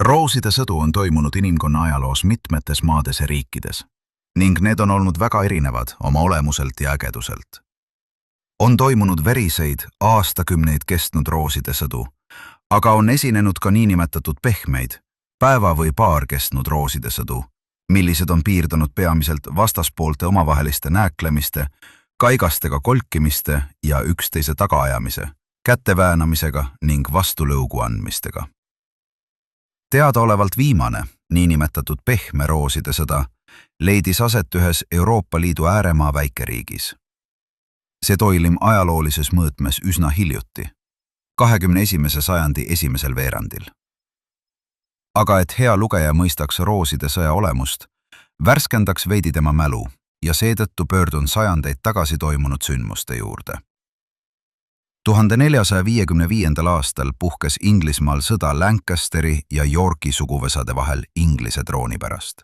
Rooside sõdu on toimunud inimkonna ajaloos mitmetes maades ja riikides ning need on olnud väga erinevad oma olemuselt ja ägeduselt. On toimunud veriseid, aastakümneid kestnud rooside sõdu, aga on esinenud ka niinimetatud pehmeid, päeva või paar kestnud rooside sõdu, millised on piirdunud peamiselt vastaspoolte omavaheliste nääklemiste, kaigastega kolkimiste ja üksteise tagaajamise, käteväänamisega ning vastulõugu andmistega. Teadaolevalt viimane, niinimetatud pehme rooside sõda, leidis aset ühes Euroopa Liidu ääremaa väikeriigis. See toimus ajaloolises mõõtmes üsna hiljuti, 21. sajandi esimesel veerandil. Aga et hea lugeja mõistaks rooside sõja olemust, värskendaks veidi tema mälu ja seetõttu pöördun sajandeid tagasi toimunud sündmuste juurde. 1455. aastal puhkes Inglismaal sõda Lancasteri ja Yorki suguvõsade vahel Inglise trooni pärast.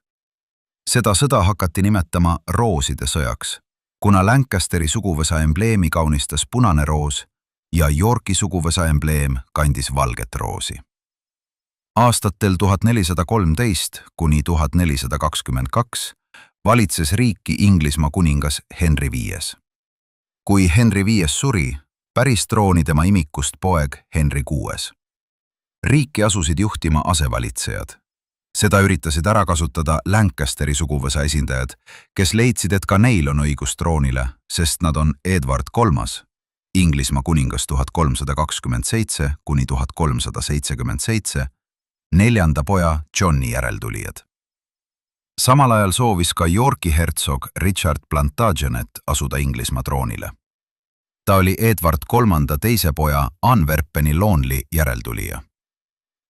Seda sõda hakati nimetama rooside sõjaks, kuna Lancasteri suguvõsa embleemi kaunistas punane roos ja Yorki suguvõsa embleem kandis valget roosi. Aastatel 1413 kuni 1422 valitses riiki Inglismaa kuningas Henry V. Kui Henry V suri, päris trooni tema imikust poeg Henry VI. Riiki asusid juhtima asevalitsejad. Seda üritasid ära kasutada Lancasteri suguvõsa esindajad, kes leidsid, et ka neil on õigus troonile, sest nad on Edward III, Inglismaa kuningas 1327 kuni 1377, neljanda poja Johni järeltulijad. Samal ajal soovis ka Yorki hertsog Richard Plantagenet asuda Inglismaa troonile. Ta oli Edward III teise poja Antwerpeni Lonely järeltulija.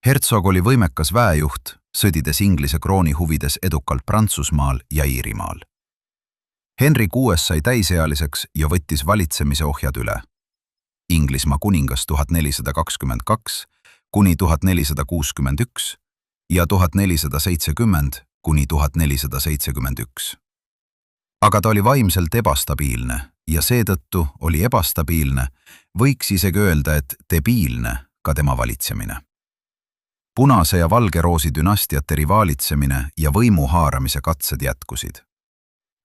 Hertsog oli võimekas väejuht, sõdides Inglise krooni huvides edukalt Prantsusmaal ja Iirimaal. Henry VI sai täisealiseks ja võttis valitsemise ohjad üle. Inglismaa kuningas 1422 kuni 1461 ja 1470 kuni 1471. Aga ta oli vaimselt ebastabiilne ja seetõttu oli ebastabiilne, võiks isegi öelda, et debiilne ka tema valitsemine. Punase ja valge roosi dünastiate rivaalitsemine ja võimu haaramise katsed jätkusid.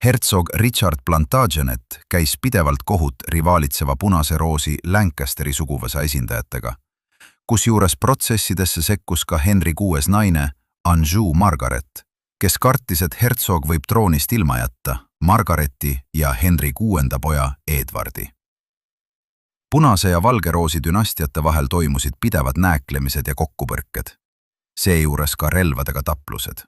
Hertsog Richard Plantagenet käis pidevalt kohut rivaalitseva punase roosi Lancasteri suguvõsa esindajatega, kusjuures protsessidesse sekkus ka Henry VI naine Anjou Margaret, kes kartis, et hertsog võib troonist ilma jätta Margareti ja Henry VI poja Edwardi. Punase ja valge roosi dünastiate vahel toimusid pidevad nääklemised ja kokkupõrked, seejuures ka relvadega taplused.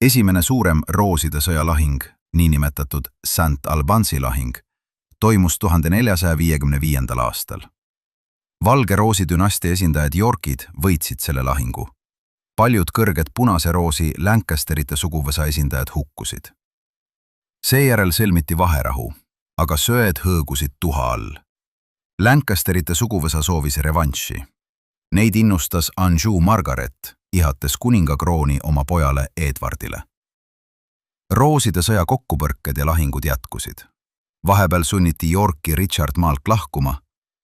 Esimene suurem rooside sõjalahing, niinimetatud St. Albansi lahing, toimus 1455. aastal. Valge roosi dünastia esindajad Yorkid võitsid selle lahingu. Paljud kõrged punase roosi Lancasterite suguvõsa esindajad hukkusid. Seejärel sõlmiti vaherahu, aga söed hõõgusid tuha all. Lancasterite suguvõsa soovis revanši. Neid innustas Anjou Margaret, ihates kuningakrooni oma pojale Edwardile. Rooside sõja kokkupõrked ja lahingud jätkusid. Vahepeal sunniti Yorki Richard maalt lahkuma,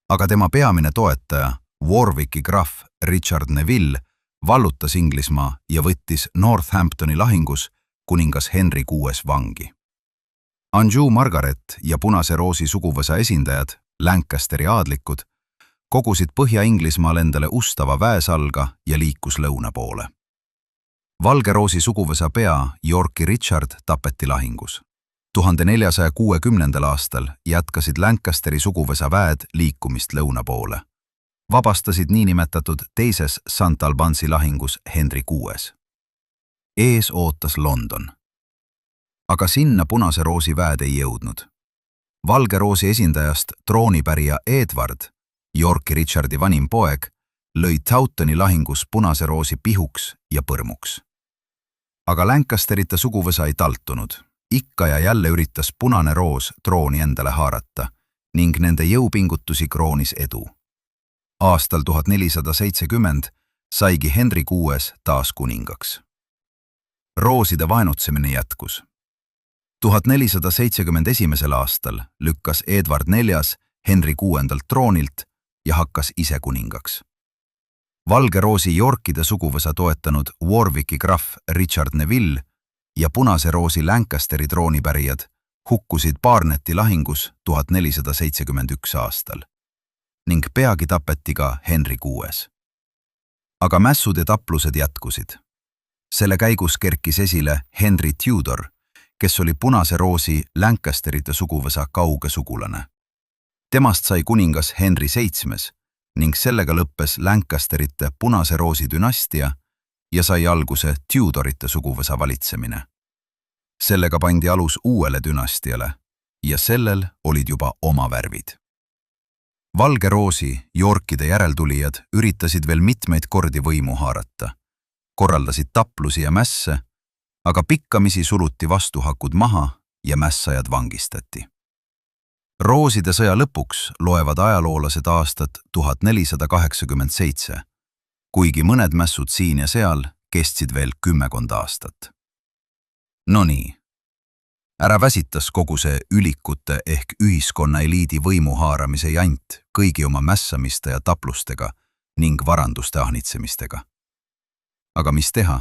aga tema peamine toetaja, Warwicki graf Richard Neville, vallutas Inglismaa ja võttis Northamptoni lahingus kuningas Henry VI vangi. Anjou Margaret ja punase roosi suguvõsa esindajad, Lancasteri aadlikud, kogusid Põhja-Inglismaal endale ustava väesalga ja liikus lõuna poole. Valge roosi suguvõsa pea Yorki Richard tapeti lahingus. 1460. aastal jätkasid Lancasteri suguvõsa väed liikumist lõuna poole. Vabastasid niinimetatud teises St. Albansi lahingus Henry VI. Ees ootas London. Aga sinna punase roosi väed ei jõudnud. Valge roosi esindajast troonipärija Edward, Yorki Richardi vanim poeg, lõi Tautoni lahingus punase roosi pihuks ja põrmuks. Aga Lancasterite suguvõsa ei taltunud. Ikka ja jälle üritas punane roos trooni endale haarata ning nende jõupingutusi kroonis edu. Aastal 1470 saigi Henry VI taas kuningaks. Rooside vaenutsemine jätkus. 1471. aastal lükkas Edward IV Henry VI troonilt ja hakkas ise kuningaks. Valge Roosi Yorkide suguvõsa toetanud Warwicki krahv Richard Neville ja Punase Roosi Lancasteri troonipärijad hukkusid Barnetti lahingus 1471 aastal ning peagi tapeti ka Henry VI. Aga mässud ja taplused jätkusid. Selle käigus kerkis esile Henry Tudor, kes oli Punase Roosi Lancasterite suguvõsa kauge sugulane. Temast sai kuningas Henry VII ning sellega lõppes Lancasterite Punase Roosi dünastia ja sai alguse Tudorite suguvõsa valitsemine. Sellega pandi alus uuele dünastiale ja sellel olid juba oma värvid. Valge Roosi Yorkide järeltulijad üritasid veel mitmeid kordi võimu haarata, korraldasid taplusi ja mässe, aga pikkamisi suluti vastuhakud maha ja mässajad vangistati. Rooside sõja lõpuks loevad ajaloolased aastat 1487, kuigi mõned mässud siin ja seal kestsid veel 10 aastat. No nii, ära väsitas kogu see ülikute ehk ühiskonna eliidi võimu haaramise jant kõigi oma mässamiste ja taplustega ning varanduste ahnitsemistega. Aga mis teha?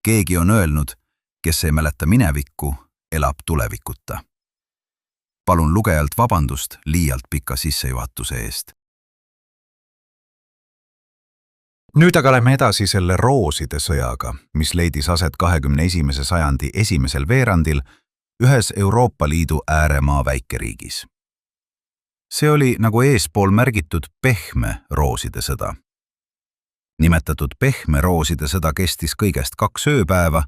Keegi on öelnud, kes ei mäleta minevikku, elab tulevikuta. Palun lugejalt vabandust liialt pika sissejuhatuse eest. Nüüd aga lähme edasi selle rooside sõjaga, mis leidis aset 21. sajandi esimesel veerandil ühes Euroopa Liidu ääremaa väikeriigis. See oli, nagu eespool märgitud, pehme rooside sõda. Nimetatud pehme rooside sõda kestis kõigest 2 ööpäeva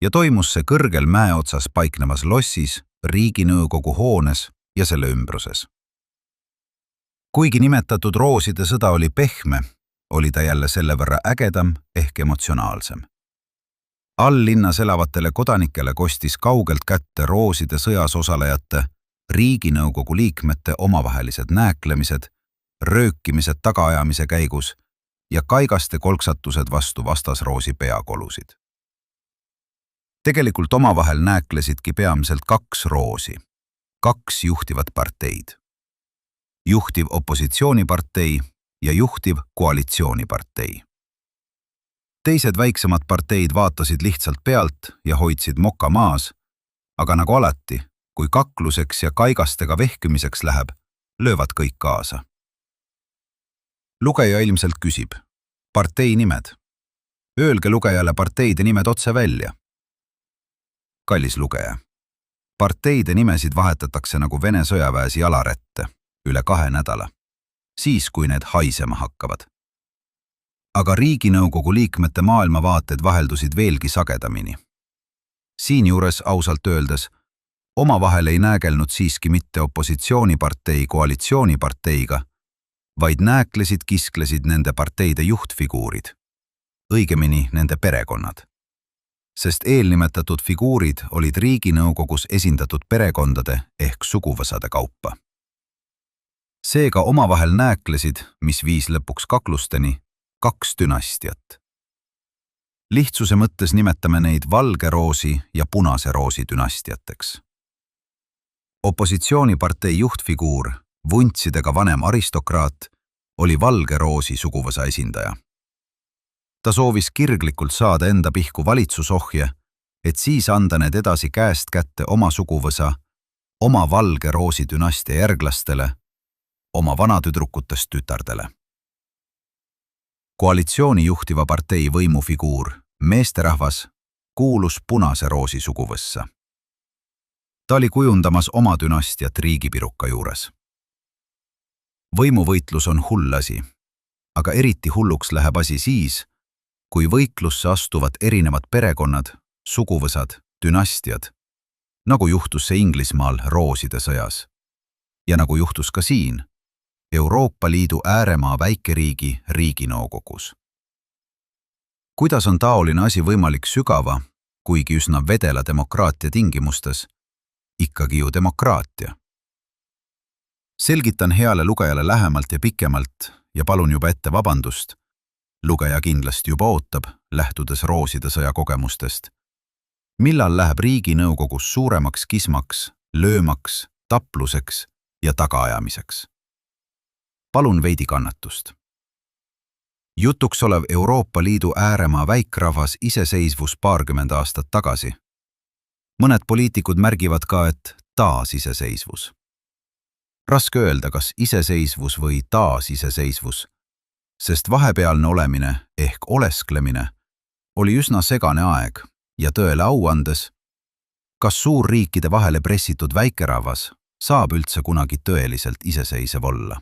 ja toimus see kõrgel mäe otsas paiknevas lossis, Riiginõukogu hoones ja selle ümbruses. Kuigi nimetatud rooside sõda oli pehme, oli ta jälle selle võrra ägedam ehk emotsionaalsem. All-linnas elavatele kodanikele kostis kaugelt kätte rooside sõjas osalejate, Riiginõukogu liikmete omavahelised nääklemised, röökimised tagaajamise käigus ja kaigaste kolksatused vastu vastasroosi peakolusid. Tegelikult omavahel nääklesidki peamiselt 2 roosi, 2 juhtivat parteid. Juhtiv opositsioonipartei ja juhtiv koalitsioonipartei. Teised väiksemad parteid vaatasid lihtsalt pealt ja hoidsid moka maas, aga nagu alati, kui kakluseks ja kaigastega vehkimiseks läheb, löövad kõik kaasa. Lugeja ilmselt küsib, partei nimed. Öelge lugejale parteide nimed otse välja. Kallis lugeja, parteide nimesid vahetatakse nagu Vene sõjaväes jalarätte üle 2 nädala, siis kui need haisema hakkavad. Aga Riiginõukogu liikmete maailmavaated vaheldusid veelgi sagedamini. Siinjuures ausalt öeldes, omavahel ei näägelnud siiski mitte opositsioonipartei koalitsiooniparteiga, vaid nääklesid-kisklesid nende parteide juhtfiguurid, õigemini nende perekonnad. Sest eelnimetatud figuurid olid Riiginõukogus esindatud perekondade ehk suguvõsade kaupa. Seega omavahel nääklesid, mis viis lõpuks kaklusteni, 2 dünastiat. Lihtsuse mõttes nimetame neid Valge Roosi ja Punase Roosi dünastiateks. Opositsioonipartei juhtfiguur, vuntsidega vanem aristokraat, oli Valge Roosi suguvõsa esindaja. Ta soovis kirglikult saada enda pihku valitsusohje, et siis anda need edasi käest kätte oma suguvõsa, oma Valge Roosi dünastia järglastele, oma vanatüdrukutest tütardele. Koalitsiooni juhtiva partei võimufiguur, meesterahvas, kuulus Punase Roosi suguvõssa. Ta oli kujundamas oma dünastiat riigipiruka juures. Võimuvõitlus on hull asi, aga eriti hulluks läheb asi siis, kui võitlusse astuvad erinevad perekonnad, suguvõsad, dünastiad, nagu juhtus see Inglismaal rooside sõjas ja nagu juhtus ka siin, Euroopa Liidu ääremaa väikeriigi Riiginõukogus. Kuidas on taoline asi võimalik sügava, kuigi üsna vedela demokraatia tingimustes, ikkagi ju demokraatia? Selgitan heale lugejale lähemalt ja pikemalt ja palun juba ette vabandust. Lugeja kindlasti juba ootab, lähtudes rooside sõja kogemustest. Millal läheb Riiginõukogus suuremaks kismaks, löömaks, tapluseks ja tagaajamiseks? Palun veidi kannatust. Jutuks olev Euroopa Liidu ääremaa väikrahvas iseseisvus paarkümmend aastat tagasi. Mõned poliitikud märgivad ka, et taasiseseisvus. Raske öelda, kas iseseisvus või taasiseseisvus, sest vahepealne olemine ehk olesklemine oli üsna segane aeg ja tõele au andes, kas suurriikide vahele pressitud väikerahvas saab üldse kunagi tõeliselt iseseisev olla.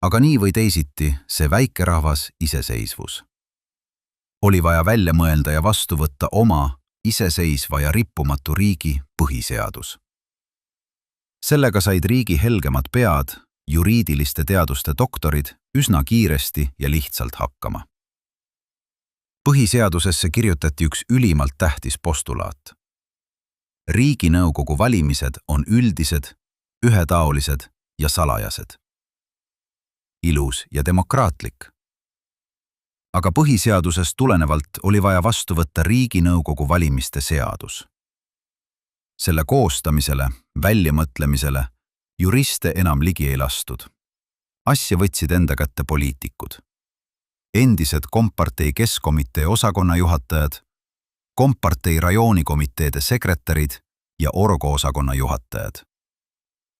Aga nii või teisiti see väikerahvas iseseisvus. Oli vaja välja mõelda ja vastu võtta oma iseseisva ja rippumatu riigi põhiseadus. Sellega said riigi helgemad pead, juriidiliste teaduste doktorid üsna kiiresti ja lihtsalt hakkama. Põhiseadusesse kirjutati üks ülimalt tähtis postulaat. Riiginõukogu valimised on üldised, ühetaolised ja salajased. Ilus ja demokraatlik. Aga põhiseadusest tulenevalt oli vaja vastu võtta Riiginõukogu valimiste seadus. Selle koostamisele, väljamõtlemisele juriste enam ligi ei lastud. Asja võtsid enda kätte poliitikud. Endised Kompartei Keskkomitee osakonna juhatajad, Kompartei rajoonikomiteede sekretärid ja Orgo osakonna juhatajad.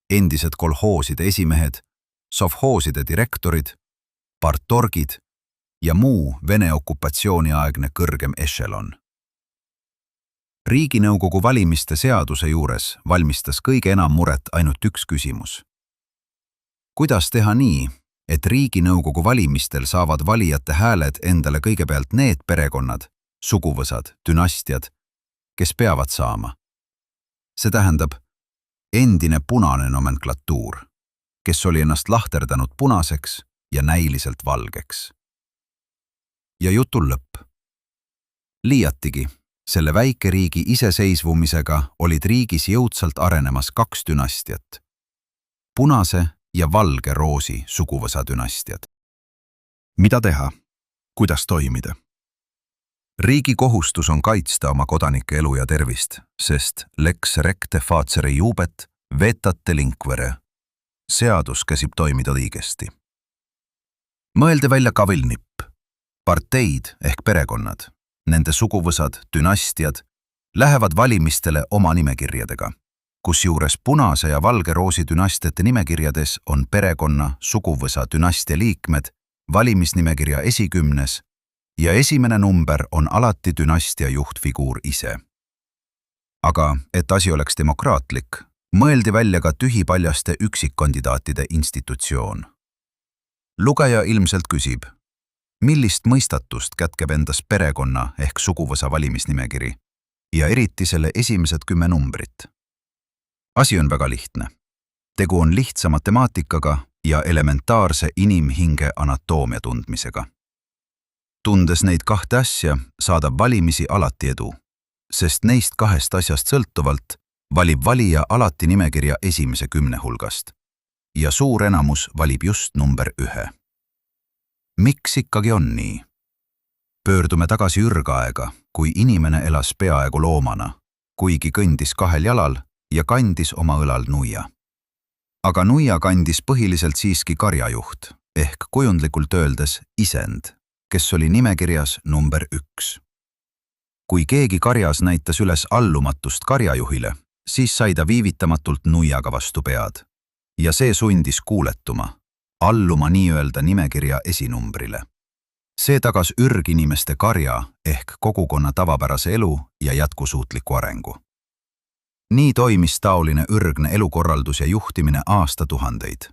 Endised kolhooside esimehed, sovhooside direktorid, partorgid ja muu Vene okupatsiooniaegne kõrgem ešelon. Riiginõukogu valimiste seaduse juures valmistas kõige enam muret ainult üks küsimus. Kuidas teha nii, et Riiginõukogu valimistel saavad valijate hääled endale kõigepealt need perekonnad, suguvõsad, dünastiad, kes peavad saama? See tähendab endine punane nomenklatuur, kes oli ennast lahterdanud punaseks ja näiliselt valgeks. Ja jutul lõpp. Liiatigi, selle väikeriigi iseseisvumisega olid riigis jõudsalt arenemas kaks dünastiat. Punase ja valge roosi suguvõsa dünastiad. Mida teha? Kuidas toimida? Riigi kohustus on kaitsta oma kodanike elu ja tervist, sest lex recte facere iubet vetat delinquere. Seadus käsib toimida õigesti. Mõelde välja kavilnipp. Parteid ehk perekonnad, nende suguvõsad, dünastiad, lähevad valimistele oma nimekirjadega, kusjuures punase ja valge roosi dünastiate nimekirjades on perekonna, suguvõsa, dünastia liikmed valimisnimekirja esikümnes ja esimene number on alati dünastia juhtfiguur ise. Aga, et asi oleks demokraatlik, mõeldi välja ka tühipaljaste üksikkandidaatide institutsioon. Lugeja ilmselt küsib, millist mõistatust kätkeb endas perekonna ehk suguvõsa valimisnimekiri ja eriti selle esimesed 10 numbrit. Asi on väga lihtne. Tegu on lihtsa matemaatikaga ja elementaarse inimhinge anatoomia tundmisega. Tundes neid kahte asja, saadab valimisi alati edu, sest neist kahest asjast sõltuvalt valib valija alati nimekirja esimese 10 hulgast ja suur enamus valib just number 1. Miks ikkagi on nii? Pöördume tagasi ürgaega, kui inimene elas peaaegu loomana, kuigi kõndis 2 jalal ja kandis oma õlal nuia. Aga nuia kandis põhiliselt siiski karjajuht, ehk kujundlikult öeldes isend, kes oli nimekirjas number 1. Kui keegi karjas näitas üles allumatust karjajuhile, siis sai ta viivitamatult nuiaga vastu pead. Ja see sundis kuuletuma, alluma nii-öelda nimekirja esinumbrile. See tagas ürginimeste karja ehk kogukonna tavapärase elu ja jätkusuutliku arengu. Nii toimis taoline ürgne elukorraldus ja juhtimine aastatuhandeid.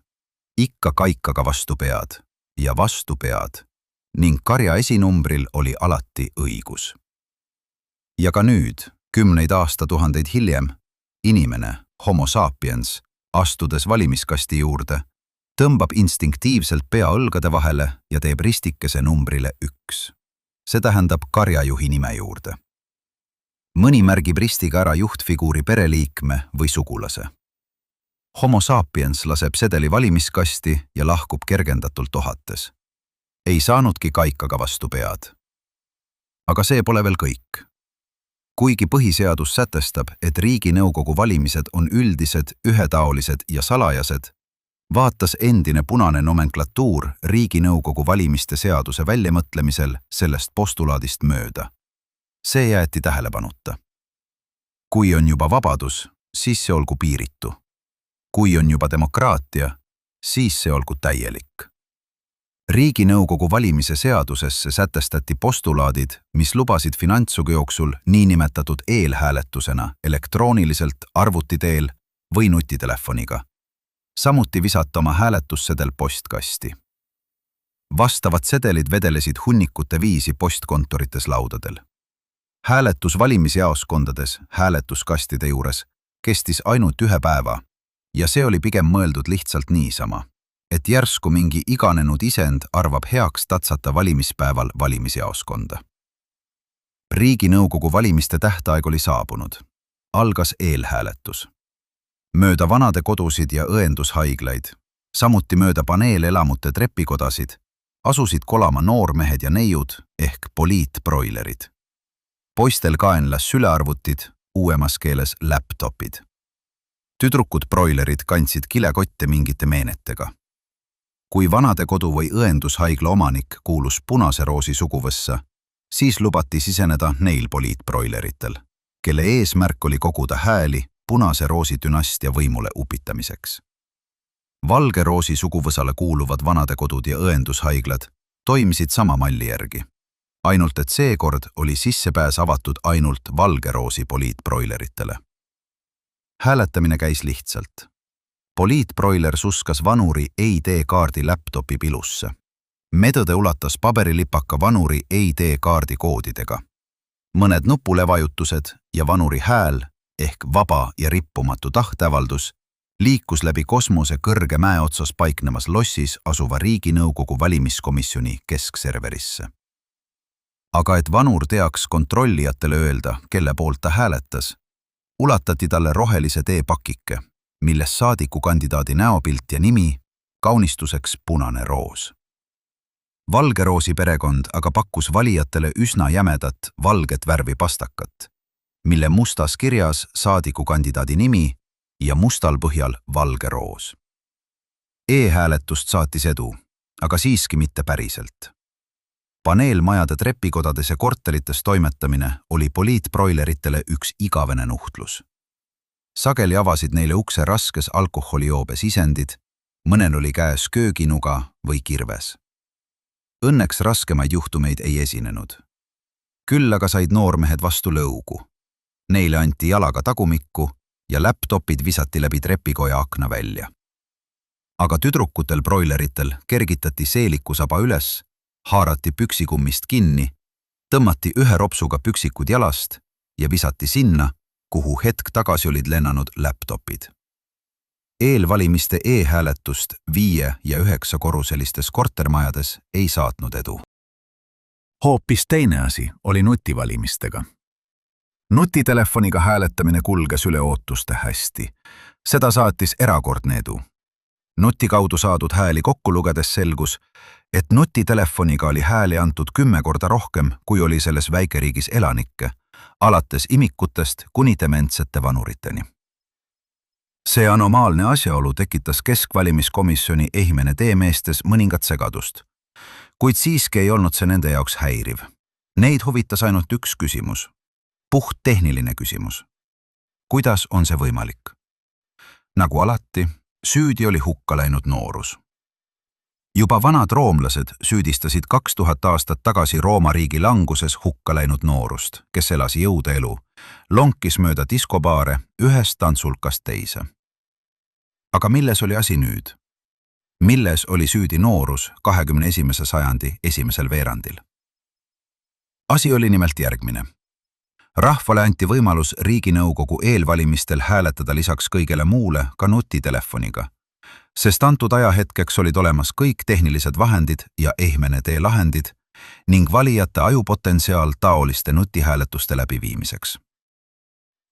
Ikka kaikaga vastu pead ja vastu pead ning karja esinumbril oli alati õigus. Ja ka nüüd, 10 aastatuhandeid hiljem, inimene, homo sapiens, astudes valimiskasti juurde, tõmbab instinktiivselt pea õlgade vahele ja teeb ristikese numbrile 1. See tähendab karjajuhi nime juurde. Mõni märgib ristiga ära juhtfiguuri pereliikme või sugulase. Homo sapiens laseb sedeli valimiskasti ja lahkub kergendatult ohates. Ei saanudki kaikaga vastu pead. Aga see pole veel kõik. Kuigi põhiseadus sätestab, et Riiginõukogu valimised on üldised, ühetaolised ja salajased, vaatas endine punane nomenklatuur Riiginõukogu valimiste seaduse väljamõtlemisel sellest postulaadist mööda. See jäeti tähelepanuta. Kui on juba vabadus, siis see olgu piiritu. Kui on juba demokraatia, siis see olgu täielik. Riiginõukogu valimise seadusesse sätestati postulaadid, mis lubasid finantsugu jooksul niinimetatud eelhääletusena elektrooniliselt arvuti teel või nutitelefoniga. Samuti visata oma hääletussedel postkasti. Vastavad sedelid vedelesid hunnikute viisi postkontorites laudadel. Hääletus valimisjaoskondades hääletuskastide juures kestis ainult 1 päeva ja see oli pigem mõeldud lihtsalt niisama, et järsku mingi iganenud isend arvab heaks tatsata valimispäeval valimisjaoskonda. Riiginõukogu valimiste tähtaeg oli saabunud. Algas eelhääletus. Mööda vanade kodusid ja õendushaiglaid, samuti mööda paneelelamute trepikodasid, asusid kolama noormehed ja neiud ehk poliitbroilerid. Poistel kaenlas sülearvutid, uuemas keeles laptopid. Tüdrukud broilerid kandsid kilekotte mingite meenetega. Kui vanade kodu või õendushaigla omanik kuulus punase roosi suguvõssa, siis lubati siseneda neil poliitbroileritel, kelle eesmärk oli koguda hääli punase roosi dünastia võimule upitamiseks. Valge roosi suguvõsale kuuluvad vanade kodud ja õendushaiglad toimisid sama malli järgi, ainult et seekord oli sissepääs avatud ainult valge roosi poliitbroileritele. Hääletamine käis lihtsalt. Poliitbroiler suskas vanuri ID-kaardi laptopi pilusse. Medõde ulatas paberilipaka vanuri ID-kaardi koodidega. Mõned nupulevajutused ja vanuri hääl ehk vaba ja rippumatu tahteavaldus liikus läbi kosmose kõrge mäe otsas paiknemas lossis asuva Riiginõukogu valimiskomisjoni keskserverisse. Aga et vanur teaks kontrollijatele öelda, kelle poolt ta hääletas, ulatati talle rohelise teepakike, milles saadikukandidaadi näopilt ja nimi, kaunistuseks punane roos. Valge roosi perekond aga pakkus valijatele üsna jämedat valget värvi pastakat, mille mustas kirjas saadikukandidaadi nimi ja mustal põhjal valge roos. E-hääletust saatis edu, aga siiski mitte päriselt. Paneelmajade trepikodades ja korterites toimetamine oli poliitbroileritele üks igavene nuhtlus. Sageli avasid neile ukse raskes alkoholijoobes isendid, mõnel oli käes kööginuga või kirves. Õnneks raskemaid juhtumeid ei esinenud. Küll aga said noormehed vastu lõugu. Neile anti jalaga tagumikku ja laptopid visati läbi trepikoja akna välja. Aga tüdrukutel broileritel kergitati seelikusaba üles, haarati püksikummist kinni, tõmmati ühe ropsuga püksikud jalast ja visati sinna, kuhu hetk tagasi olid lennanud laptopid. Eelvalimiste e-hääletust 5- ja 9-korruselistes kortermajades ei saatnud edu. Hoopis teine asi oli nutivalimistega. Nutitelefoniga hääletamine kulges üle ootuste hästi. Seda saatis erakordne edu. Nuti kaudu saadud hääli kokku lugedes selgus, et nutitelefoniga oli hääli antud 10 korda rohkem, kui oli selles väikeriigis elanikke, alates imikutest kuni dementsete vanuriteni. See anomaalne asjaolu tekitas keskvalimiskomisjoni ehmene teemeestes mõningat segadust, kuid siiski ei olnud see nende jaoks häiriv. Neid huvitas ainult üks küsimus, puht tehniline küsimus. Kuidas on see võimalik? Nagu alati, süüdi oli hukka läinud noorus. Juba vanad roomlased süüdistasid 2000 aastat tagasi Rooma riigi languses hukka läinud noorust, kes elas jõudeelu, lonkis mööda diskobaare ühest tantsulkast teise. Aga milles oli asi nüüd? Milles oli süüdi noorus 21. sajandi esimesel veerandil? Asi oli nimelt järgmine. Rahvale anti võimalus Riiginõukogu eelvalimistel hääletada lisaks kõigele muule ka nutitelefoniga, sest antud ajahetkeks olid olemas kõik tehnilised vahendid ja ehmene tee lahendid ning valijate ajupotentsiaal taoliste nutihääletuste läbiviimiseks.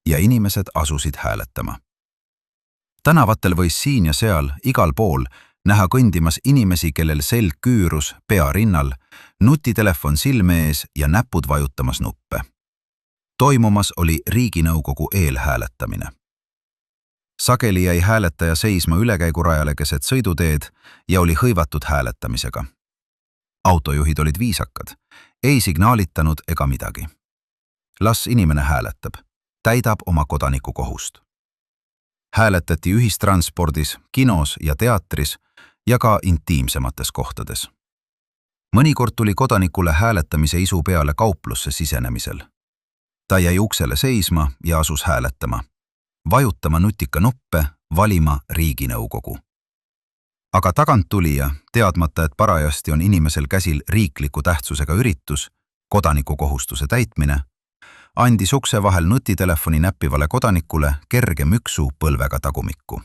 Ja inimesed asusid hääletama. Tänavatel võis siin ja seal igal pool näha kõndimas inimesi, kellel selg küürus pea rinnal, nutitelefon silme ees ja näpud vajutamas nuppe. Toimumas oli Riiginõukogu eelhääletamine. Sageli jäi hääletaja seisma ülekäigurajale keset sõiduteed ja oli hõivatud hääletamisega. Autojuhid olid viisakad, ei signaalitanud ega midagi. Las inimene hääletab, täidab oma kodanikukohust. Hääletati ühistranspordis, kinos ja teatris ja ka intiimsemates kohtades. Mõnikord tuli kodanikule hääletamise isu peale kauplusse sisenemisel. Ta jäi uksele seisma ja asus hääletama, vajutama nutika nuppe, valima Riiginõukogu. Aga tagant tulija, teadmata, et parajasti on inimesel käsil riikliku tähtsusega üritus, kodanikukohustuse täitmine, andis ukse vahel nutitelefoni näppivale kodanikule kerge müksu põlvega tagumikku.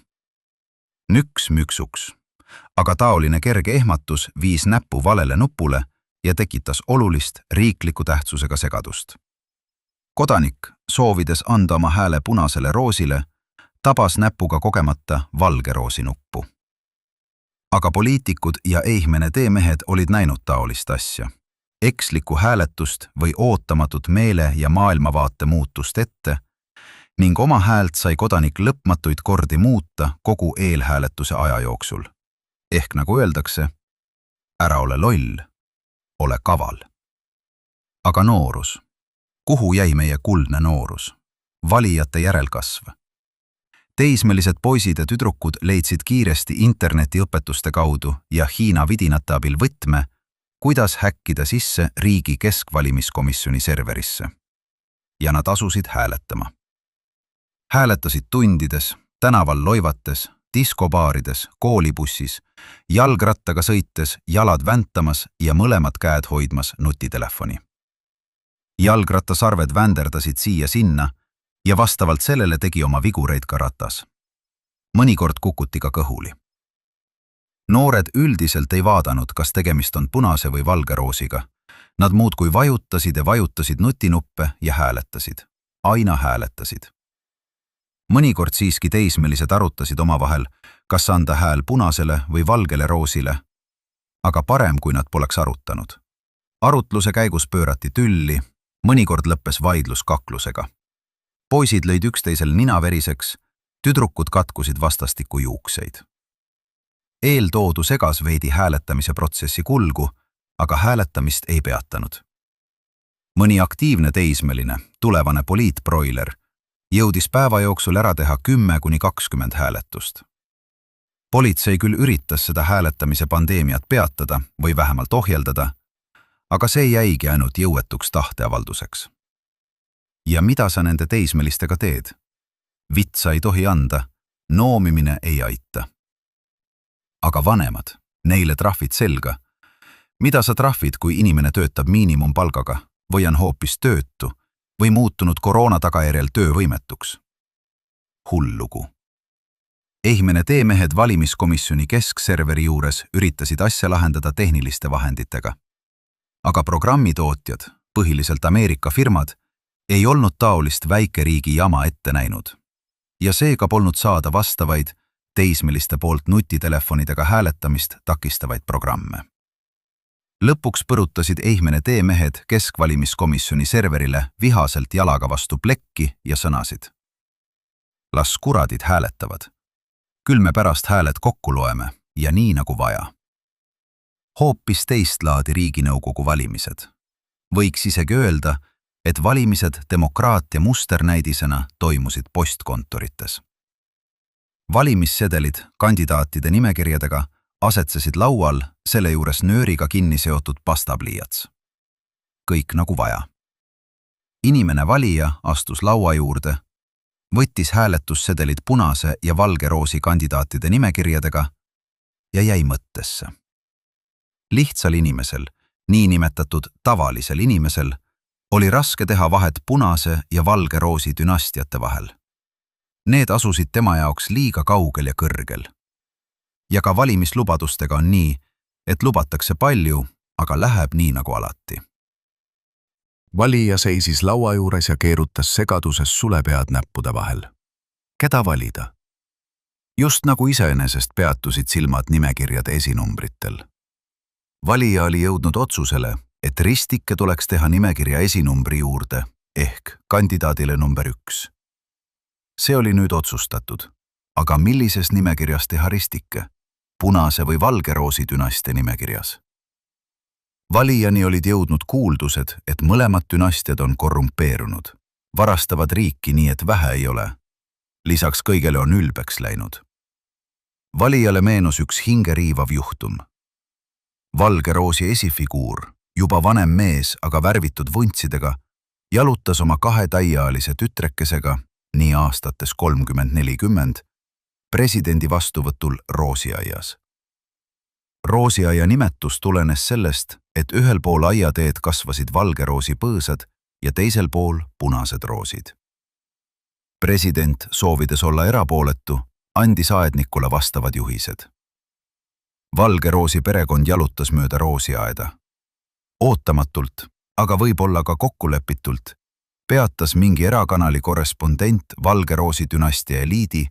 Nüks müksuks, aga taoline kerge ehmatus viis näppu valele nupule ja tekitas olulist riikliku tähtsusega segadust. Kodanik, soovides anda oma hääle punasele roosile, tabas näpuga kogemata valge roosi nuppu. Aga poliitikud ja eihmene teemehed olid näinud taolist asja. Ekslikku hääletust või ootamatut meele- ja maailmavaate muutust ette ning oma häält sai kodanik lõpmatuid kordi muuta kogu eelhääletuse aja jooksul. Ehk nagu öeldakse, ära ole loll, ole kaval. Aga noorus. Kuhu jäi meie kuldne noorus? Valijate järelkasv. Teismelised poisid ja tüdrukud leidsid kiiresti internetiõpetuste kaudu ja Hiina vidinate abil võtme, kuidas häkkida sisse riigi keskvalimiskomisjoni serverisse. Ja nad asusid hääletama. Hääletasid tundides, tänaval loivates, diskobaarides, koolibussis, jalgrattaga sõites, jalad väntamas ja mõlemad käed hoidmas nutitelefoni. Jalgrattasarved vänderdasid siia-sinna ja vastavalt sellele tegi oma vigureid ka ratas. Mõnikord kukuti ka kõhuli. Noored üldiselt ei vaadanud, kas tegemist on punase või valge roosiga. Nad muudkui vajutasid ja vajutasid nutinuppe ja hääletasid. Aina hääletasid. Mõnikord siiski teismelised arutasid omavahel, kas anda hääl punasele või valgele roosile, aga parem, kui nad poleks arutanud. Arutluse käigus pöörati tülli, mõnikord lõppes vaidlus kaklusega. Poisid lõid üksteisel nina veriseks, tüdrukud katkusid vastastikku juukseid. Eeltoodu segas veidi hääletamise protsessi kulgu, aga hääletamist ei peatanud. Mõni aktiivne teismeline, tulevane poliitbroiler, jõudis päeva jooksul ära teha 10–20 hääletust. Politsei küll üritas seda hääletamise pandeemiat peatada või vähemalt ohjeldada, aga see jäigi ainult jõuetuks tahteavalduseks. Ja mida sa nende teismelistega teed? Vitsa ei tohi anda, noomimine ei aita. Aga vanemad, neile trahvid selga. Mida sa trahvid, kui inimene töötab miinimumpalgaga või on hoopis töötu või muutunud koroona tagajärjel töövõimetuks? Hullugu. Eihmene teemehed valimiskomisjoni keskserveri juures üritasid asja lahendada tehniliste vahenditega. Aga programmitootjad, põhiliselt Ameerika firmad, ei olnud taolist väikeriigi jama ette näinud. Ja seega polnud saada vastavaid teismeliste poolt nutitelefonidega hääletamist takistavaid programme. Lõpuks põrutasid eihmene teemehed keskvalimiskomisjoni serverile vihaselt jalaga vastu plekki ja sõnasid. Las kuradid hääletavad. Küll me pärast hääled kokku loeme ja nii nagu vaja. Hoopis teist laadi Riiginõukogu valimised. Võiks isegi öelda, et valimised demokraatia musternäidisena toimusid postkontorites. Valimissedelid kandidaatide nimekirjadega asetsesid laual, selle juures nööriga kinni seotud pastapliiats. Kõik nagu vaja. Inimene valija astus laua juurde, võttis hääletussedelid punase ja valge roosi kandidaatide nimekirjadega ja jäi mõttesse. Lihtsal inimesel, niinimetatud tavalisel inimesel, oli raske teha vahet punase ja valge roosi dünastiate vahel. Need asusid tema jaoks liiga kaugel ja kõrgel. Ja ka valimislubadustega on nii, et lubatakse palju, aga läheb nii nagu alati. Valija seisis laua juures ja keerutas segaduses sulepead näppude vahel. Keda valida? Just nagu iseenesest peatusid silmad nimekirjade esinumbritel. Valija oli jõudnud otsusele, et ristike tuleks teha nimekirja esinumbri juurde ehk kandidaadile number 1. See oli nüüd otsustatud. Aga millises nimekirjas teha ristike? Punase või valge roosi dünastia nimekirjas? Valijani olid jõudnud kuuldused, et mõlemad dünastiad on korrumpeerunud, varastavad riiki nii, et vähe ei ole. Lisaks kõigele on ülbeks läinud. Valijale meenus üks hingeriivav juhtum. Valge roosi esifiguur, juba vanem mees, aga värvitud vuntsidega, jalutas oma 2 täiealise tütrekesega, nii aastates 30-40, presidendi vastuvõtul Roosiaias. Roosiaia nimetus tulenes sellest, et ühel pool aiateed kasvasid valge roosi põõsad ja teisel pool punased roosid. President, soovides olla erapooletu, andis aednikule vastavad juhised. Valge roosi perekond jalutas mööda roosiaeda. Ootamatult, aga võib-olla ka kokkulepitult, peatas mingi erakanali korrespondent valge roosi dünastia eliidi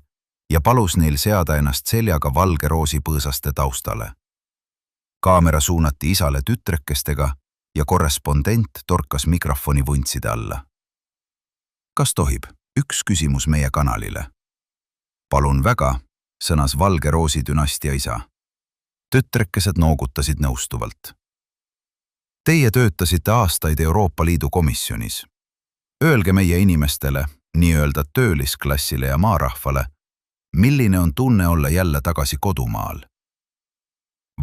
ja palus neil seada ennast seljaga valge roosi põõsaste taustale. Kaamera suunati isale tütrekestega ja korrespondent torkas mikrofoni vuntside alla. Kas tohib? Üks küsimus meie kanalile. Palun väga, sõnas valge roosi dünastia isa. Tütrekesed noogutasid nõustuvalt. Teie töötasite aastaid Euroopa Liidu komisjonis. Öelge meie inimestele, nii-öelda töölisklassile ja maarahvale, milline on tunne olla jälle tagasi kodumaal.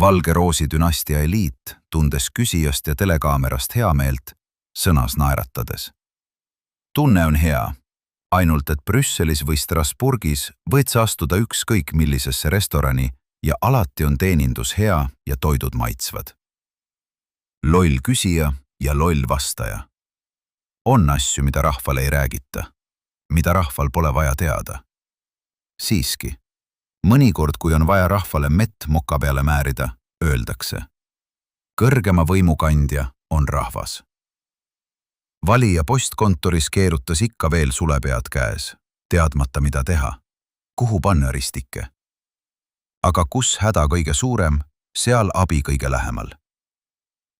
Valge roosi dünastia eliit, tundes küsijast ja telekaamerast heameelt, sõnas naeratades. Tunne on hea, ainult et Brüsselis või Strasbourgis võid sa astuda ükskõik millisesse restorani ja alati on teenindus hea ja toidud maitsvad. Loll küsija ja loll vastaja. On asju, mida rahvale ei räägita, mida rahval pole vaja teada. Siiski, mõnikord, kui on vaja rahvale mett moka peale määrida, öeldakse. Kõrgema võimukandja on rahvas. Valija postkontoris keerutas ikka veel sulepead käes, teadmata mida teha, kuhu panna ristike. Aga kus häda kõige suurem, seal abi kõige lähemal.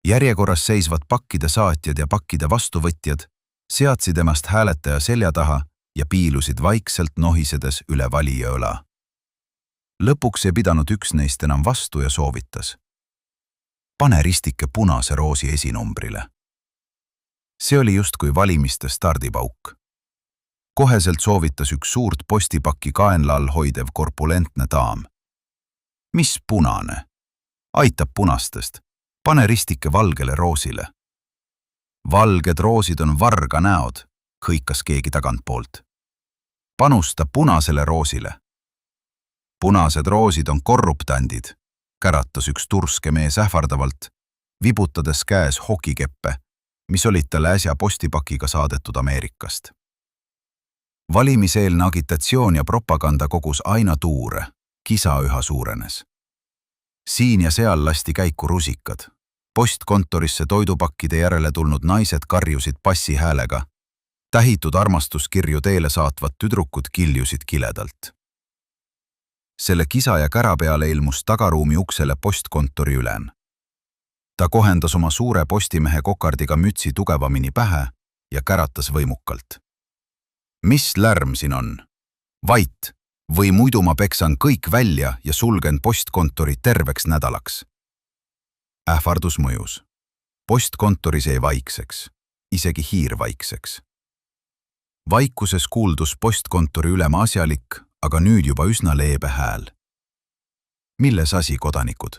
Järjekorras seisvad pakkide saatjad ja pakkide vastuvõtjad seadsid emast hääletaja selja taha ja piilusid vaikselt nohisedes üle valija õla. Lõpuks ei pidanud üks neist enam vastu ja soovitas. Pane ristike punase roosi esinumbrile. See oli justkui valimiste stardipauk. Koheselt soovitas üks suurt postipakki kaenla all hoidev korpulentne daam. Mis punane? Aitab punastest. Pane ristike valgele roosile. Valged roosid on varga näod, hõikas keegi tagantpoolt. Panusta punasele roosile. Punased roosid on korruptandid, käratas üks turske mees ähvardavalt, vibutades käes hokikeppe, mis olid talle äsja postipakiga saadetud Ameerikast. Valimiseelne agitatsioon ja propaganda kogus aina tuure, kisa üha suurenes. Siin ja seal lasti käiku rusikad. Postkontorisse toidupakkide järele tulnud naised karjusid passi häälega. Tähitud armastuskirju teele saatvad tüdrukud kiljusid kiledalt. Selle kisa ja kära peale ilmus tagaruumi uksele postkontori ülem. Ta kohendas oma suure postimehe kokardiga mütsi tugevamini pähe ja käratas võimukalt. Mis lärm siin on? Vait, või muidu ma peksan kõik välja ja sulgen postkontori terveks nädalaks. Ähvardus mõjus. Postkontoris jäi vaikseks, isegi hiir vaikseks. Vaikuses kuuldus postkontori ülema asjalik, aga nüüd juba üsna leebe hääl. Milles asi, kodanikud?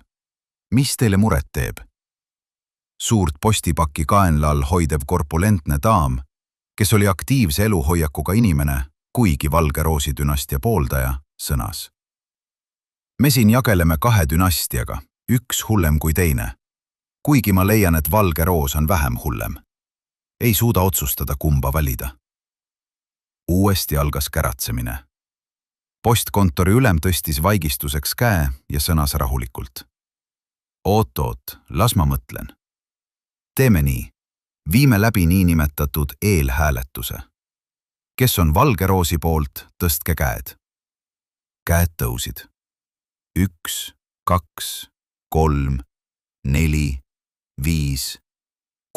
Mis teile muret teeb? Suurt postipakki kaenla all hoidev korpulentne daam, kes oli aktiivse eluhoiakuga inimene, kuigi valge roosi dünastia pooldaja, sõnas. Me siin jageleme 2 dünastiaga, üks hullem kui teine. Kuigi ma leian, et valge roos on vähem hullem. Ei suuda otsustada, kumba valida. Uuesti algas käratsemine. Postkontori ülem tõstis vaigistuseks käe ja sõnas rahulikult. Oot, las ma mõtlen. Teeme nii. Viime läbi niinimetatud eelhääletuse. Kes on valge roosi poolt, tõstke käed. Käed tõusid. 1, 2, 3, 4, 5,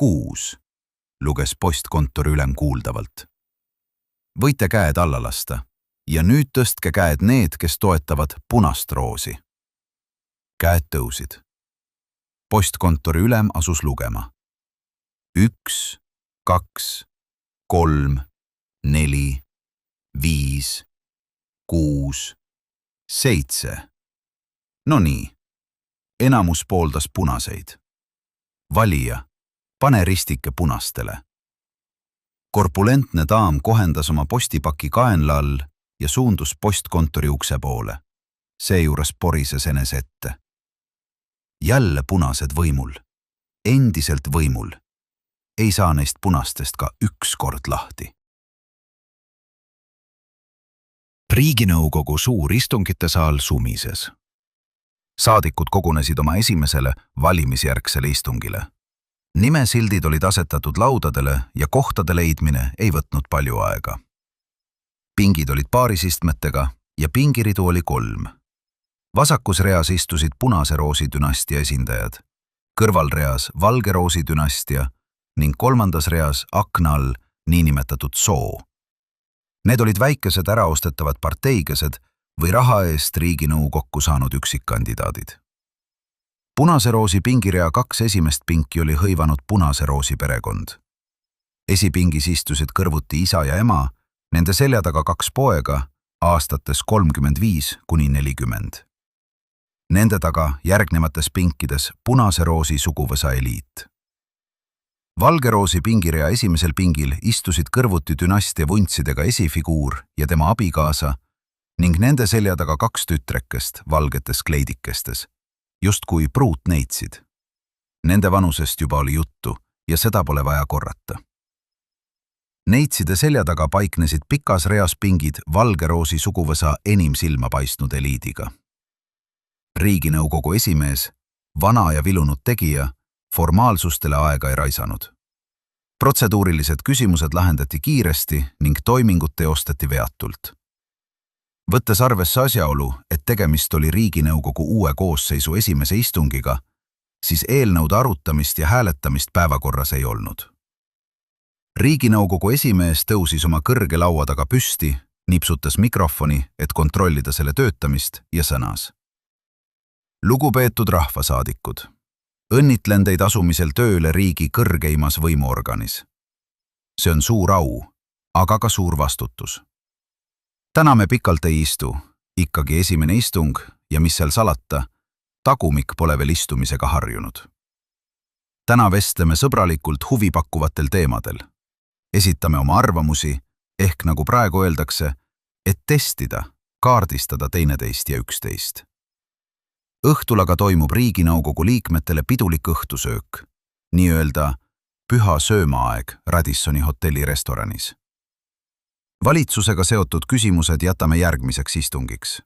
6, luges postkontori ülem kuuldavalt. Võite käed alla lasta. Ja nüüd tõstke käed need, kes toetavad punast roosi. Käed tõusid. Postkontori ülem asus lugema. 1, 2, 3, 4, 5, 6, 7. No nii. Enamus pooldas punaseid. Valija, pane ristike punastele. Korpulentne daam kohendas oma postipaki kaenla all ja suundus postkontori ukse poole. Seejuures porises enese ette. Jälle punased võimul. Endiselt võimul. Ei saa neist punastest ka üks kord lahti. Riiginõukogu suur istungitesaal sumises. Saadikud kogunesid oma esimesele valimisjärgsele istungile. Nimesildid olid asetatud laudadele ja kohtade leidmine ei võtnud palju aega. Pingid olid paarisistmetega ja pingiridu oli 3. Vasakus reas istusid punase roosi dünastia esindajad, kõrvalreas valge roosi dünastia ning 3. reas akna all niinimetatud soo. Need olid väikesed äraostetavad parteikesed või raha eest Riiginõukokku saanud üksikkandidaadid. Punase roosi pingirea 2 esimest pinki oli hõivanud punase roosi perekond. Esipingis istusid kõrvuti isa ja ema, nende selja taga 2 poega, aastates 35–40. Nende taga järgnevates pinkides punase roosi suguvõsa eliit. Valge roosi pingirea esimesel pingil istusid kõrvuti dünastia vuntsidega esifiguur ja tema abikaasa ning nende selja taga 2 tütrekest valgetes kleidikestes, justkui pruutneitsid. Nende vanusest juba oli juttu ja seda pole vaja korrata. Neitside selja taga paiknesid pikas reas pingid valge roosi suguvõsa enim silma paistnud eliidiga. Riiginõukogu esimees, vana ja vilunud tegija, formaalsustele aega ei raisanud. Protseduurilised küsimused lahendati kiiresti ning toimingud teostati veatult. Võttes arvesse asjaolu, et tegemist oli Riiginõukogu uue koosseisu esimese istungiga, siis eelnõude arutamist ja hääletamist päevakorras ei olnud. Riiginõukogu esimees tõusis oma kõrge laua taga püsti, nipsutas mikrofoni, et kontrollida selle töötamist ja sõnas. Lugupeetud rahvasaadikud, õnnitlen teid asumisel tööle riigi kõrgeimas võimuorganis. See on suur au, aga ka suur vastutus. Täna me pikalt ei istu, ikkagi esimene istung ja mis seal salata, tagumik pole veel istumisega harjunud. Täna vestleme sõbralikult huvipakkuvatel teemadel. Esitame oma arvamusi, ehk nagu praegu öeldakse, et testida, kaardistada teineteist ja üksteist. Õhtul aga toimub Riiginõukogu liikmetele pidulik õhtusöök, nii-öelda püha söömaaeg Radissoni hotelli restoranis. Valitsusega seotud küsimused jätame järgmiseks istungiks.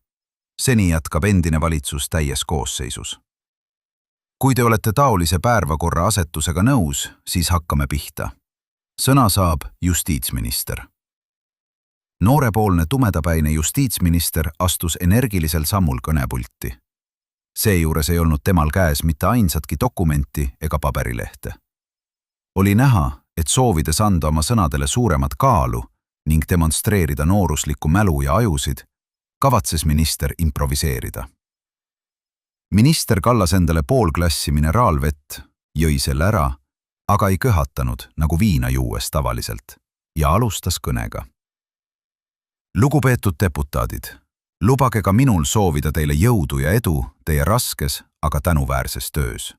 Seni jätkab endine valitsus täies koosseisus. Kui te olete taolise päevakorra asetusega nõus, siis hakkame pihta. Sõna saab justiitsminister. Noorepoolne tumedapäine justiitsminister astus energilisel sammul kõnepulti. Seejuures ei olnud temal käes mitte ainsatki dokumenti ega paberilehte. Oli näha, et soovides anda oma sõnadele suuremat kaalu ning demonstreerida nooruslikku mälu ja ajusid, kavatses minister improviseerida. Minister kallas endale pool klassi mineraalvett, jõi selle ära, aga ei köhatanud nagu viina juues tavaliselt ja alustas kõnega. Lugupeetud deputaadid, lubage ka minul soovida teile jõudu ja edu teie raskes, aga tänuväärses töös.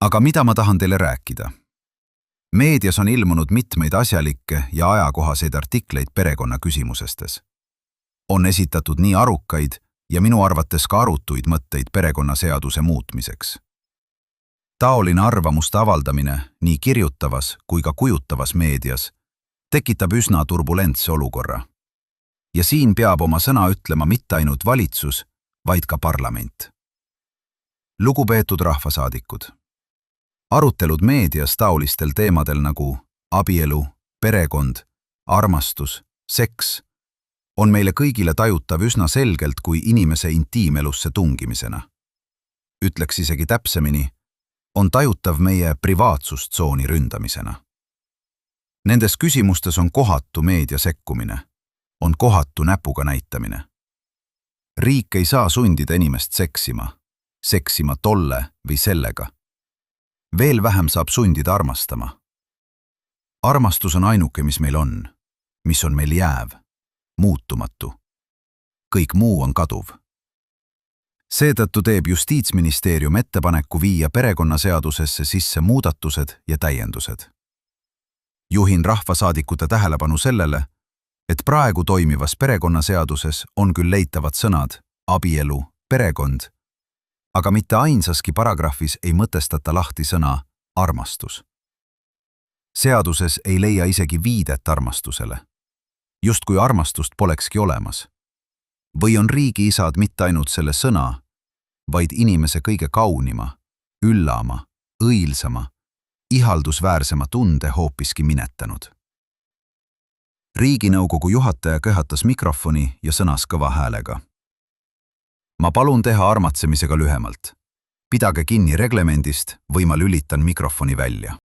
Aga mida ma tahan teile rääkida? Meedias on ilmunud mitmeid asjalikke ja ajakohaseid artikleid perekonna küsimusestes. On esitatud nii arukaid ja minu arvates ka arutuid mõtteid perekonnaseaduse muutmiseks. Taoline arvamuste avaldamine nii kirjutavas kui ka kujutavas meedias tekitab üsna turbulentse olukorra. Ja siin peab oma sõna ütlema mitte ainult valitsus, vaid ka parlament. Lugupeetud rahvasaadikud, arutelud meedias taolistel teemadel nagu abielu, perekond, armastus, seks on meile kõigile tajutav üsna selgelt kui inimese intiimelusse tungimisena. Ütleks isegi täpsemini, on tajutav meie privaatsustsooni ründamisena. Nendes küsimustes on kohatu meedia sekkumine. on kohatu näpuga näitamine. Riik ei saa sundida inimest seksima tolle või sellega. Veel vähem saab sundida armastama. Armastus on ainuke, mis on meil jääv, muutumatu. Kõik muu on kaduv. Seetõttu teeb Justiitsministeerium ettepaneku viia perekonnaseadusesse sisse muudatused ja täiendused. Juhin rahvasaadikute tähelepanu sellele, et praegu toimivas perekonnaseaduses on küll leitavad sõnad abielu, perekond, aga mitte ainsaski paragrahvis ei mõtestata lahti sõna armastus. Seaduses ei leia isegi viidet armastusele, justkui armastust polekski olemas. Või on riigiisad mitte ainult selle sõna, vaid inimese kõige kaunima, üllama, õilsama, ihaldusväärsema tunde hoopiski minetanud. Riiginõukogu juhataja köhatas mikrofoni ja sõnas kõva häälega. Ma palun teha armatsemisega lühemalt. Pidage kinni reglemendist või ma lülitan mikrofoni välja.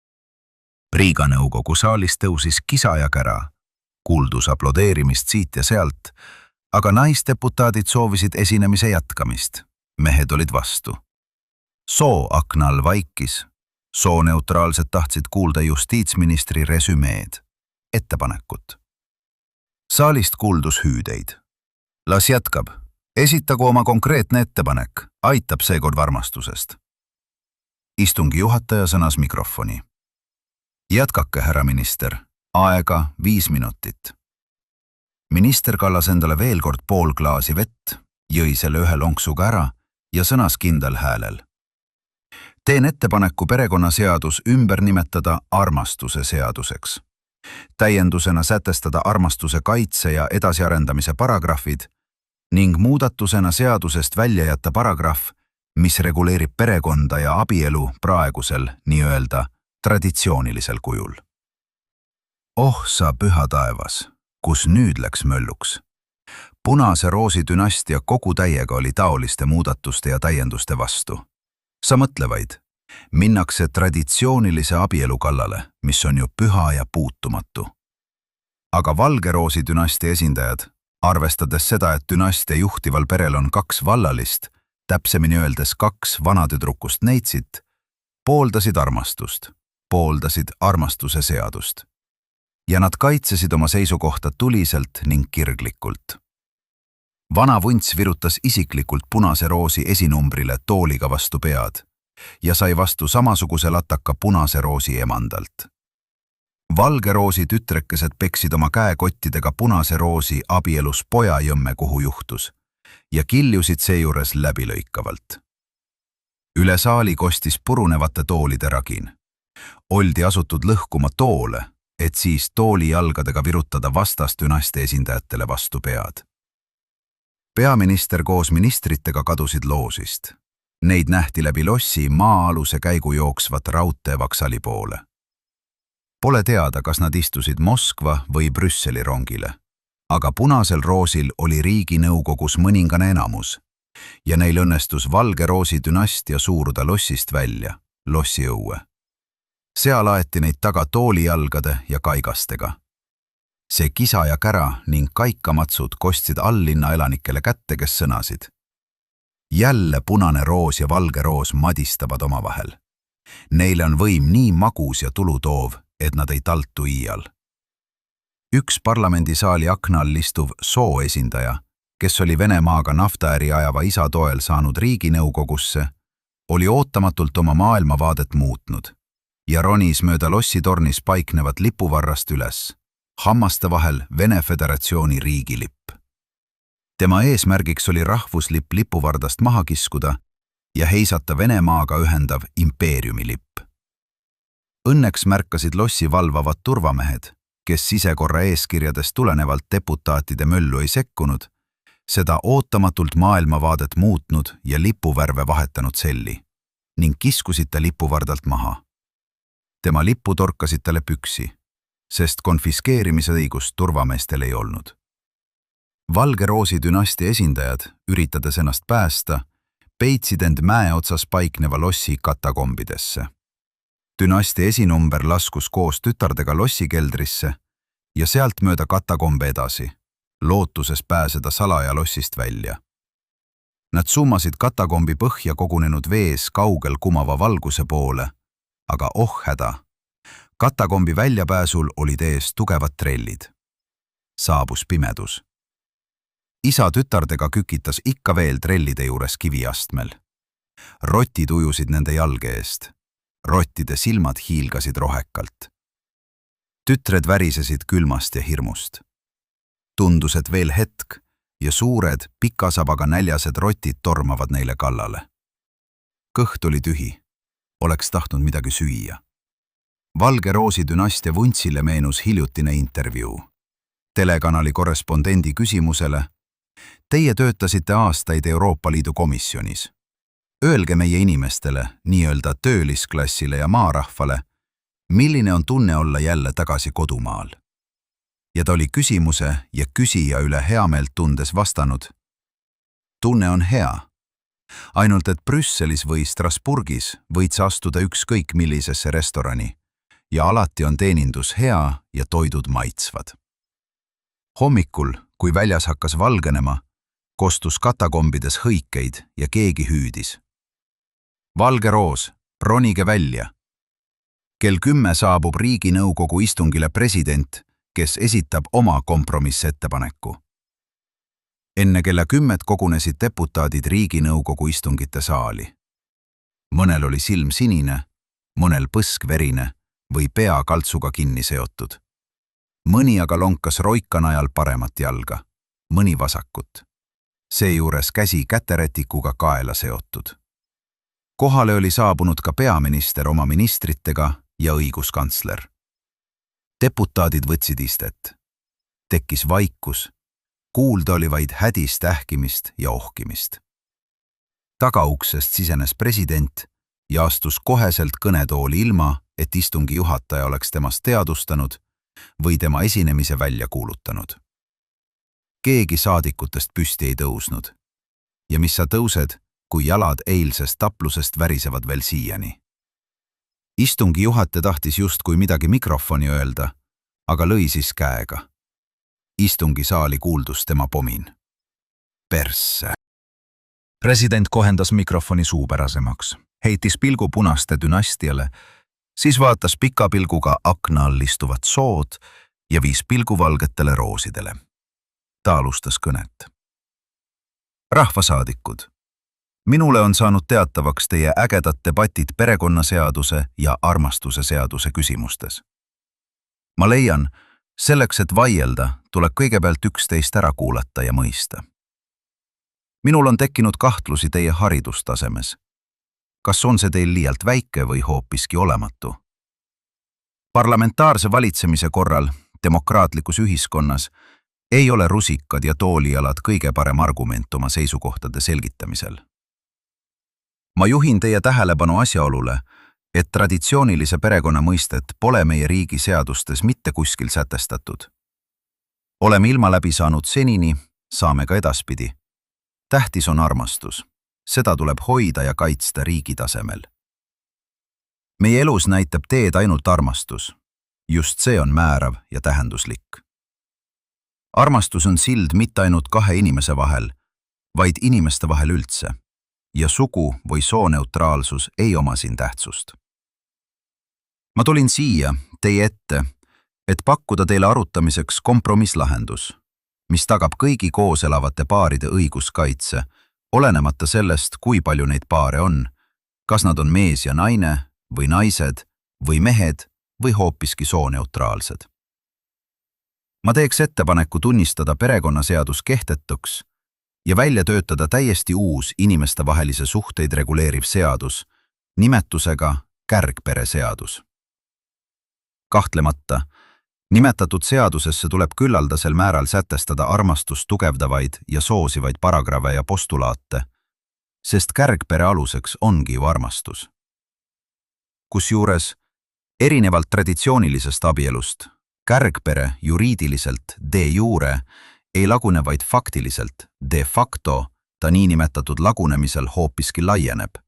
Riiginõukogu saalis tõusis kisa ja kära, kuuldus aplodeerimist siit ja sealt, aga naisdeputaadid soovisid esinemise jätkamist. Mehed olid vastu. Akna all vaikis. Sooneutraalsed tahtsid kuulda justiitsministri resümeed, ettepanekut. Saalist kuuldus hüüdeid. Las jätkab. Esitagu oma konkreetne ettepanek, aitab seekord armastusest. Istungi juhataja sõnas mikrofoni. Jätkake, härra minister. Aega 5 minutit. Minister kallas endale veel kord pool klaasi vett, jõi selle ühe lonksuga ära ja sõnas kindel häälel. Teen ettepaneku perekonnaseadus ümber nimetada armastuse seaduseks. Täiendusena sätestada armastuse kaitse ja edasiarendamise paragrahvid ning muudatusena seadusest välja jätta paragrahv, mis reguleerib perekonda ja abielu praegusel nii-öelda traditsioonilisel kujul. Sa püha taevas, kus nüüd läks mölluks. Punase Roosi dünastia kogu täiega oli taoliste muudatuste ja täienduste vastu. Sa mõtle vaid, minnakse traditsioonilise abielu kallale, mis on ju püha ja puutumatu. Aga Valge Roosi dünastia esindajad, arvestades seda, et dünastia juhtival perel on 2 vallalist, täpsemini öeldes 2 vanatüdrukust neitsit, pooldasid armastuse seadust. Ja nad kaitsesid oma seisukohta tuliselt ning kirglikult. Vana vunts virutas isiklikult Punase Roosi esinumbrile tooliga vastu pead ja sai vastu samasuguse lataka Punase Roosi emandalt. Valge Roosi tütrekesed peksid oma käekottidega Punase Roosi abielus pojajõmme, kuhu juhtus, ja kiljusid seejuures läbilõikavalt. Üle saali kostis purunevate toolide ragin. Oldi asutud lõhkuma toole, et siis tooli jalgadega virutada vastastünastia esindajatele vastu pead. Peaminister koos ministritega kadusid loosist. Neid nähti läbi lossi maa-aluse käigu jooksvat raudteevaksali poole. Pole teada, kas nad istusid Moskva või Brüsseli rongile, aga Punasel Roosil oli Riiginõukogus mõningane enamus ja neil õnnestus Valge Roosi dünastia suuruda lossist välja, lossiõue. Seal aeti neid taga toolijalgade ja kaigastega. See kisa ja kära ning kaikamatsud kostsid alllinna elanikele kätte, kes sõnasid. Jälle Punane Roos ja Valge Roos madistavad omavahel. Neile on võim nii magus ja tulutoov, et nad ei taltu iial. Üks parlamendisaali akna all istuv soo esindaja, kes oli Venemaaga naftaäri ajava isa toel saanud Riiginõukogusse, oli ootamatult oma maailmavaadet muutnud ja ronis mööda lossitornis paiknevat lipuvarrast üles, hammaste vahel Vene Föderatsiooni riigilipp. Tema eesmärgiks oli rahvuslipp lipuvardast maha kiskuda ja heisata Venemaaga ühendav impeeriumilipp. Õnneks märkasid lossi valvavad turvamehed, kes sisekorra eeskirjadest tulenevalt deputaatide möllu ei sekkunud, seda ootamatult maailmavaadet muutnud ja lipuvärve vahetanud selli ning kiskusid ta lipuvardalt maha. Tema lippu torkasid talle püksi, sest konfiskeerimise õigust turvameestel ei olnud. Valge Roosi dünastia esindajad, üritades ennast päästa, peitsid end mäe otsas paikneva lossi katakombidesse. Dünastia esinumber laskus koos tütardega lossikeldrisse ja sealt mööda katakombe edasi, lootuses pääseda salaja lossist välja. Nad summasid katakombi põhja kogunenud vees kaugel kumava valguse poole, aga häda. Katakombi väljapääsul olid ees tugevad trellid. Saabus pimedus. Isa tütardega kükitas ikka veel trellide juures kiviastmel. Rotid ujusid nende jalge eest. Rottide silmad hiilgasid rohekalt. Tütred värisesid külmast ja hirmust. Tundus, et veel hetk ja suured, pikasabaga näljased rotid tormavad neile kallale. Kõht oli tühi. Oleks tahtnud midagi süüa. Valge Roosi dünastia vuntsile meenus hiljutine intervjuu. Telekanali korrespondendi küsimusele: "Teie töötasite aastaid Euroopa Liidu komisjonis. Öelge meie inimestele, nii-öelda töölisklassile ja maarahvale, milline on tunne olla jälle tagasi kodumaal?" Ja ta oli küsimuse ja küsija üle heameelt tundes vastanud: "Tunne on hea. Ainult et Brüsselis või Strasbourgis võid sa astuda ükskõik millisesse restorani ja alati on teenindus hea ja toidud maitsvad." Hommikul, kui väljas hakkas valgenema, kostus katakombides hõikeid ja keegi hüüdis: "Valge Roos, ronige välja! Kell 10 saabub Riiginõukogu istungile president, kes esitab oma kompromissettepaneku." Enne kella 10 kogunesid deputaadid Riiginõukogu istungite saali. Mõnel oli silm sinine, mõnel põsk verine või pea kaltsuga kinni seotud. Mõni aga lonkas roika najal paremat jalga, mõni vasakut. Seejuures käsi käterätikuga kaela seotud. Kohale oli saabunud ka peaminister oma ministritega ja õiguskantsler. Deputaadid võtsid istet. Tekkis vaikus. Kuulda oli vaid hädist ähkimist ja ohkimist. Tagauksest sisenes president ja astus koheselt kõnetooli ilma, et istungi juhataja oleks temast teadustanud või tema esinemise välja kuulutanud. Keegi saadikutest püsti ei tõusnud. Ja mis sa tõused, kui jalad eilsest taplusest värisevad veel siiani? Istungi juhataja tahtis justkui midagi mikrofoni öelda, aga lõi siis käega. Istungisaali kuuldus tema pomin. Persse. President kohendas mikrofoni suupärasemaks, heitis pilgu punaste dünastiale, siis vaatas pika pilguga akna all istuvat sood ja viis pilgu valgetele roosidele. Ta alustas kõnet. Rahvasaadikud, minule on saanud teatavaks teie ägedad debatid perekonnaseaduse ja armastuse seaduse küsimustes. Ma leian, selleks, et vaielda, tuleb kõigepealt üksteist ära kuulata ja mõista. Minul on tekkinud kahtlusi teie haridustasemes. Kas on see teil liialt väike või hoopiski olematu? Parlamentaarse valitsemise korral, demokraatlikus ühiskonnas, ei ole rusikad ja toolijalad kõige parem argument oma seisukohtade selgitamisel. Ma juhin teie tähelepanu asjaolule, et traditsioonilise perekonna mõistet pole meie riigi seadustes mitte kuskil sätestatud. Oleme ilma läbi saanud senini, saame ka edaspidi. Tähtis on armastus. Seda tuleb hoida ja kaitsta riigi tasemel. Meie elus näitab teed ainult armastus. Just see on määrav ja tähenduslik. Armastus on sild mitte ainult kahe inimese vahel, vaid inimeste vahel üldse. Ja sugu või sooneutraalsus ei oma siin tähtsust. Ma tulin siia, teie ette, et pakkuda teile arutamiseks kompromisslahendus, mis tagab kõigi koos elavate paaride õiguskaitse, olenemata sellest, kui palju neid paare on, kas nad on mees ja naine või naised või mehed või hoopiski sooneutraalsed. Ma teeks ettepaneku tunnistada perekonnaseadus kehtetuks ja välja töötada täiesti uus inimestevahelise suhteid reguleeriv seadus nimetusega kärgpereseadus. Kahtlemata, nimetatud seadusesse tuleb küllaldasel määral sätestada armastust tugevdavaid ja soosivaid paragrahve ja postulaate, sest kärgpere aluseks ongi ju armastus. Kusjuures, erinevalt traditsioonilisest abielust, kärgpere juriidiliselt de jure ei lagune vaid faktiliselt, de facto ta niinimetatud lagunemisel hoopiski laieneb.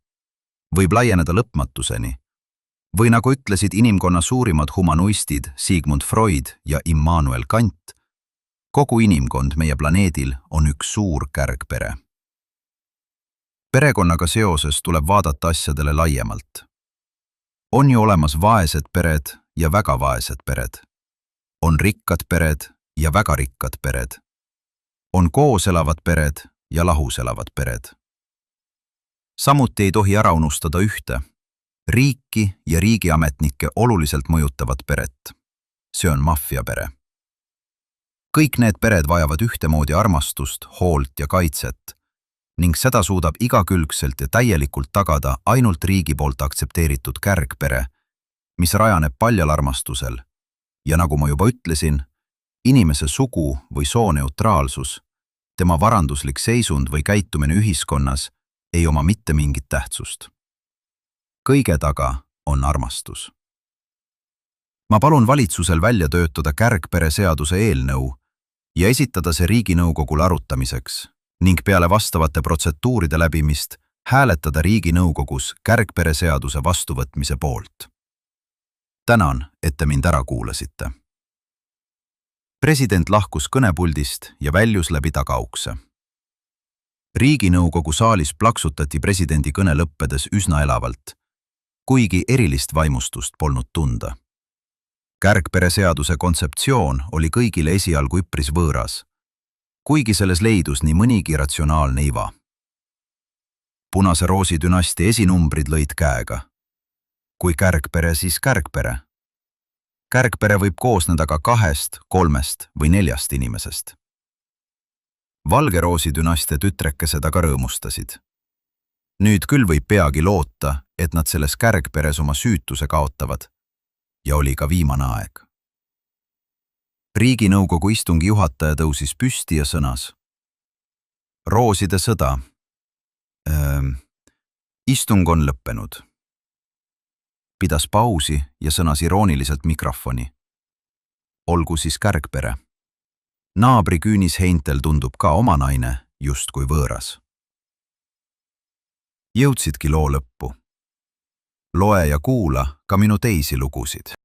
Võib laieneda lõpmatuseni. Või nagu ütlesid inimkonna suurimad humanuistid Sigmund Freud ja Immanuel Kant, Kogu inimkond meie planeedil on üks suur kärgpere. Perekonnaga seoses tuleb vaadata asjadele laiemalt. On ju olemas vaesed pered ja väga vaesed pered. On rikkad pered ja väga rikkad pered. On koos elavad pered ja lahus elavad pered. Samuti ei tohi ära unustada ühte, riiki ja riigiametnikke oluliselt mõjutavat peret. See on maffiapere. Kõik need pered vajavad ühtemoodi armastust, hoolt ja kaitset ning seda suudab igakülgselt ja täielikult tagada ainult riigi poolt aktsepteeritud kärgpere, mis rajaneb paljal armastusel ja nagu ma juba ütlesin, inimese sugu või sooneutraalsus, tema varanduslik seisund või käitumine ühiskonnas ei oma mitte mingit tähtsust. Kõige taga on armastus. Ma palun valitsusel välja töötada kärgpere seaduse eelnõu ja esitada see Riiginõukogule arutamiseks ning peale vastavate protseduuride läbimist hääletada Riiginõukogus kärgpere seaduse vastuvõtmise poolt. Tänan, et te mind ära kuulasite. President lahkus kõnepuldist ja väljus läbi tagaukse. Riiginõukogu saalis plaksutati presidendi kõne lõppedes üsna elavalt, kuigi erilist vaimustust polnud tunda. Kärgpere seaduse kontseptsioon oli kõigile esialgu üpris võõras, kuigi selles leidus nii mõnigi ratsionaalne iva. Punase Roosi dünastia esinumbrid lõid käega. Kui kärgpere, siis kärgpere. Kärgpere võib koosneda ka 2, 3 või 4 inimesest. Valge Roosi dünastia tütrekesed aga rõõmustasid. Nüüd küll võib peagi loota, et nad selles kärgperes oma süütuse kaotavad ja oli ka viimane aeg. Riiginõukogu istungi juhataja tõusis püsti ja sõnas. Rooside sõda. Istung on lõppenud. Pidas pausi ja sõnas irooniliselt mikrofoni. Olgu siis kärgpere. Naabri küünisheintel tundub ka oma naine justkui võõras. Jõudsidki loo lõppu. Loe ja kuula ka minu teisi lugusid.